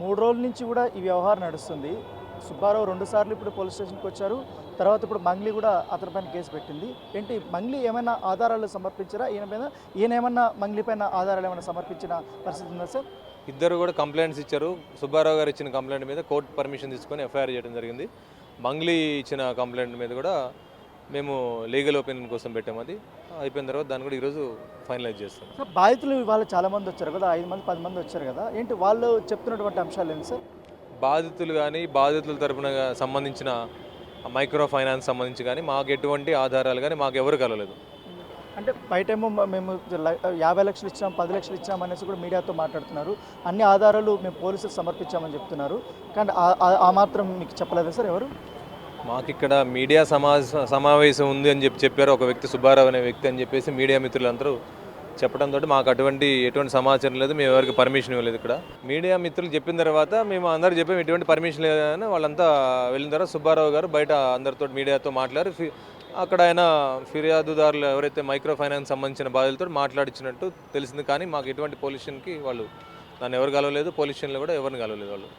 3 రోజుల నుంచి కూడా ఈ వ్యవహారం నడుస్తుంది. సుబ్బారావు 2 సార్లు ఇప్పుడు పోలీస్ స్టేషన్కి వచ్చారు. తర్వాత ఇప్పుడు మంగ్లీ కూడా అతని పైన కేసు పెట్టింది. ఏంటి మంగ్లీ ఏమైనా ఆధారాలు సమర్పించారా ఈయన మీద? ఈయన ఏమన్నా మంగ్లీ పైన ఆధారాలు ఏమైనా సమర్పించిన పరిస్థితి ఉందా సార్? ఇద్దరు కూడా కంప్లైంట్స్ ఇచ్చారు. సుబ్బారావు గారు ఇచ్చిన కంప్లైంట్ మీద కోర్టు పర్మిషన్ తీసుకొని ఎఫ్ఐఆర్ చేయడం జరిగింది. మంగ్లీ ఇచ్చిన కంప్లైంట్ మీద కూడా మేము లీగల్ ఒపీనియన్ కోసం పెట్టాము. అది అయిపోయిన తర్వాత దాన్ని కూడా ఈరోజు ఫైనలైజ్ చేస్తాం. సార్ బాధితులు ఇవాళ చాలామంది వచ్చారు కదా, 5 మంది 10 మంది వచ్చారు కదా, ఏంటి వాళ్ళు చెప్తున్నటువంటి అంశాలు ఏంటి సార్? బాధితులు కానీ బాధితుల తరపున సంబంధించిన మైక్రో ఫైనాన్స్ సంబంధించి కానీ మాకు ఎటువంటి ఆధారాలు కానీ మాకు ఎవరు కలవలేదు. అంటే బయటేమో మేము 50 లక్షలు ఇచ్చాం 10 లక్షలు ఇచ్చాం అనేసి కూడా మీడియాతో మాట్లాడుతున్నారు. అన్ని ఆధారాలు మేము పోలీసులకు సమర్పించామని చెప్తున్నారు. కానీ ఆ మాత్రం మీకు చెప్పలేదా సార్ ఎవరు? మాకు ఇక్కడ మీడియా సమావేశం ఉంది అని చెప్పారు ఒక వ్యక్తి, సుబ్బారావు అనే వ్యక్తి అని చెప్పేసి మీడియా మిత్రులందరూ చెప్పడంతో మాకు ఎటువంటి సమాచారం లేదు. మేము ఎవరికి పర్మిషన్ ఇవ్వలేదు. ఇక్కడ మీడియా మిత్రులు చెప్పిన తర్వాత మేము అందరూ చెప్పాము ఎటువంటి పర్మిషన్ లేదని. వాళ్ళంతా వెళ్ళిన తర్వాత సుబ్బారావు గారు బయట అందరితో మీడియాతో మాట్లాడి అక్కడ ఆయన ఫిర్యాదుదారులు ఎవరైతే మైక్రో ఫైనాన్స్ సంబంధించిన బాధ్యులతో మాట్లాడించినట్టు తెలిసింది. కానీ మాకు ఎటువంటి పోలీస్ స్టేషన్కి వాళ్ళు నన్ను ఎవరు కలవలేదు, పోలీస్ స్టేషన్లో కూడా ఎవరిని కలవలేదు వాళ్ళు.